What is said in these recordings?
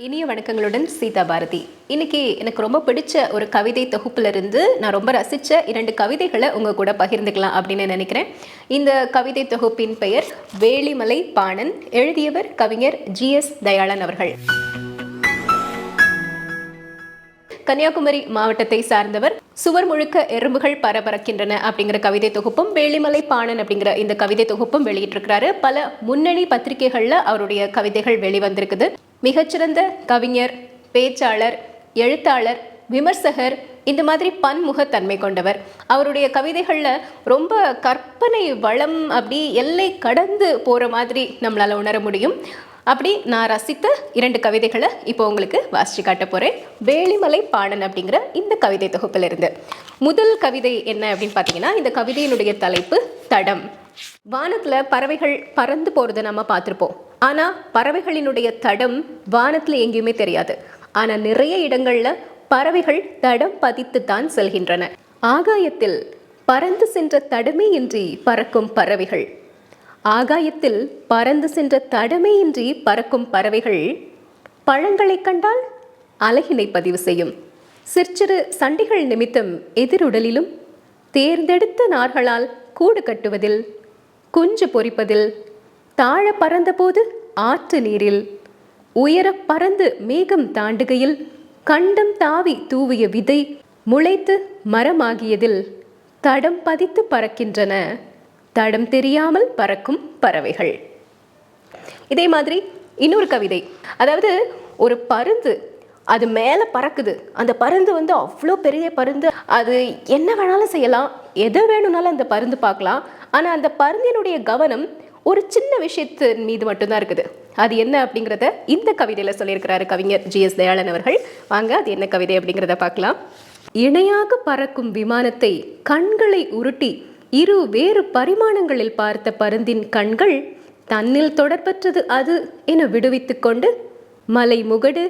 இனிய வணக்கங்களுடன் சீதா பாரதி. இன்னைக்கு எனக்கு ரொம்ப பிடிச்ச ஒரு கவிதை தொகுப்பிலிருந்து நான் ரொம்ப ரசித்த 2 கவிதைகளை உங்கள் கூட பகிர்ந்துக்கலாம் அப்படின்னு நினைக்கிறேன். இந்த கவிதை தொகுப்பின் பெயர் வேளிமலை பாணன். எழுதியவர் கவிஞர் GS தயாளன் அவர்கள். கன்னியாகுமரி மாவட்டத்தை சார்ந்தவர். சுவர் முழுக்க எறும்புகள் பரபரக்கின்றன அப்படிங்கிற கவிதை தொகுப்பும், வேளிமலை பாணன் அப்படிங்கிற இந்த கவிதை தொகுப்பும் வெளியிட்டிருக்கிறாரு. பல முன்னணி பத்திரிகைகள்ல அவருடைய கவிதைகள் வெளிவந்திருக்குது. மிகச்சிறந்த கவிஞர், பேச்சாளர், எழுத்தாளர், விமர்சகர், இந்த மாதிரி பன்முகத்தன்மை கொண்டவர். அவருடைய கவிதைகளில் ரொம்ப கற்பனை வளம் அப்படி எல்லை கடந்து போகிற மாதிரி நம்மளால் உணர முடியும். அப்படி நான் ரசித்த 2 கவிதைகளை இப்போ உங்களுக்கு வாசிச்சு காட்ட போகிறேன். வேளிமலை பாணன் அப்படிங்கிற இந்த கவிதை தொகுப்பிலிருந்து முதல் கவிதை என்ன அப்படின்னு பார்த்தீங்கன்னா, இந்த கவிதையினுடைய தலைப்பு தடம். வானத்தில் பறவைகள் பறந்து போகிறத நம்ம பார்த்துருப்போம். ஆனால் பறவைகளினுடைய தடம் வானத்தில் எங்கேயுமே தெரியாது. ஆனால் நிறைய இடங்களில் பறவைகள் தடம் பதித்து தான் செல்கின்றன. ஆகாயத்தில் பறந்து சென்ற தடமே இன்றி பறக்கும் பறவைகள். ஆகாயத்தில் பறந்து சென்ற தடமையின்றி பறக்கும் பறவைகள் பழங்களை கண்டால் அழகினை பதிவு செய்யும். சிற்சிறு சண்டைகள் நிமித்தம் எதிருடலிலும் தேர்ந்தெடுத்த நார்களால் கூடு கட்டுவதில், குஞ்சு பொரிப்பதில், தாழ பறந்தபோது ஆற்று நீரில், உயர பறந்து மேகம் தாண்டுகையில், கண்டம் தாவி தூவிய விதை முளைத்து மரமாகியதில் தடம் பதித்து பறக்கின்றன தடம் தெரியாமல் பறக்கும் பறவைகள். இதே மாதிரி இன்னொரு கவிதை. அதாவது ஒரு பருந்து அது மேலே பறக்குது. அந்த பருந்து அவ்வளோ பெரிய பருந்து. அது என்ன வேணாலும் செய்யலாம், எதை வேணும்னாலும் அந்த பருந்து பார்க்கலாம். ஆனால் அந்த பருந்தினுடைய கவனம் ஒரு சின்ன விஷயத்தின் மீது மட்டும்தான் இருக்குது. அது என்ன அப்படிங்கிறத இந்த கவிதையில் சொல்லியிருக்கிறாரு கவிஞர் GS தயாளன் அவர்கள். வாங்க அது என்ன கவிதை அப்படிங்கிறத பார்க்கலாம். இணையாக பறக்கும் விமானத்தை கண்களை உருட்டி இரு வேறு பரிமாணங்களில் பார்த்த பருந்தின் கண்கள் தன்னில் தொடர்பற்றது அது என விடுவித்து கொண்டு மலை முகடு,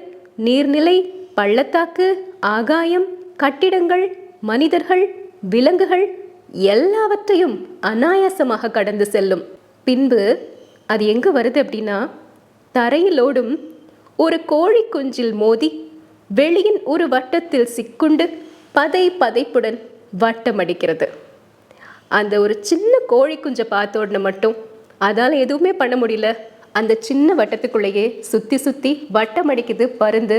நீர்நிலை, பள்ளத்தாக்கு, ஆகாயம், கட்டிடங்கள், மனிதர்கள், விலங்குகள் எல்லாவற்றையும் அனாயாசமாக கடந்து செல்லும். பின்பு அது எங்கு வருது அப்படின்னா, தரையில் ஓடும் ஒரு கோழி குஞ்சில் மோதி வெளியின் ஒரு வட்டத்தில் சிக்குண்டு பதைப்புடன் வட்டமடிக்கிறது. அந்த ஒரு சின்ன கோழி குஞ்சை பார்த்தோடனே மட்டும் அதால் எதுவுமே பண்ண முடியல. அந்த சின்ன வட்டத்துக்குள்ளேயே சுற்றி வட்டம் அடிக்குது பருந்து.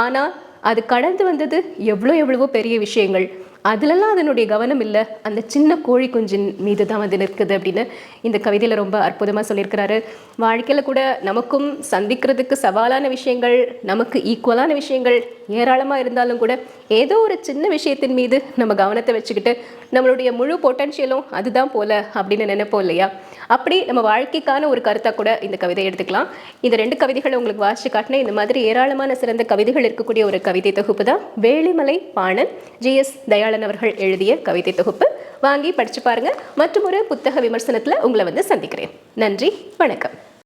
ஆனால் அது கடந்து வந்தது எவ்வளவோ பெரிய விஷயங்கள். அதிலெல்லாம் அதனுடைய கவனம் இல்லை, அந்த சின்ன கோழி குஞ்சின் மீது தான் நிற்குது அப்படின்னு இந்த கவிதையில் ரொம்ப அற்புதமாக சொல்லியிருக்கிறாரு. வாழ்க்கையில் கூட நமக்கும் சந்திக்கிறதுக்கு சவாலான விஷயங்கள், நமக்கு ஈக்குவலான விஷயங்கள் ஏராளமாக இருந்தாலும் கூட ஏதோ ஒரு சின்ன விஷயத்தின் மீது நம்ம கவனத்தை வச்சுக்கிட்டு நம்மளுடைய முழு பொட்டன்ஷியலும் அதுதான் போல அப்படின்னு நினைப்போம் இல்லையா? அப்படி நம்ம வாழ்க்கைக்கான ஒரு கருத்தாக கூட இந்த கவிதை எடுத்துக்கலாம். இந்த 2 கவிதைகளை உங்களுக்கு வாசிச்சு காட்டினேன். இந்த மாதிரி ஏராளமான சிறந்த கவிதைகள் இருக்கக்கூடிய ஒரு கவிதை தொகுப்பு தான் வேளிமலை பாணன், GS தயாளன் அவர்கள் எழுதிய கவிதை தொகுப்பு. வாங்கி படிச்சு பாருங்க. மற்றும் ஒரு புத்தக விமர்சனத்தில் உங்களை சந்திக்கிறேன். நன்றி, வணக்கம்.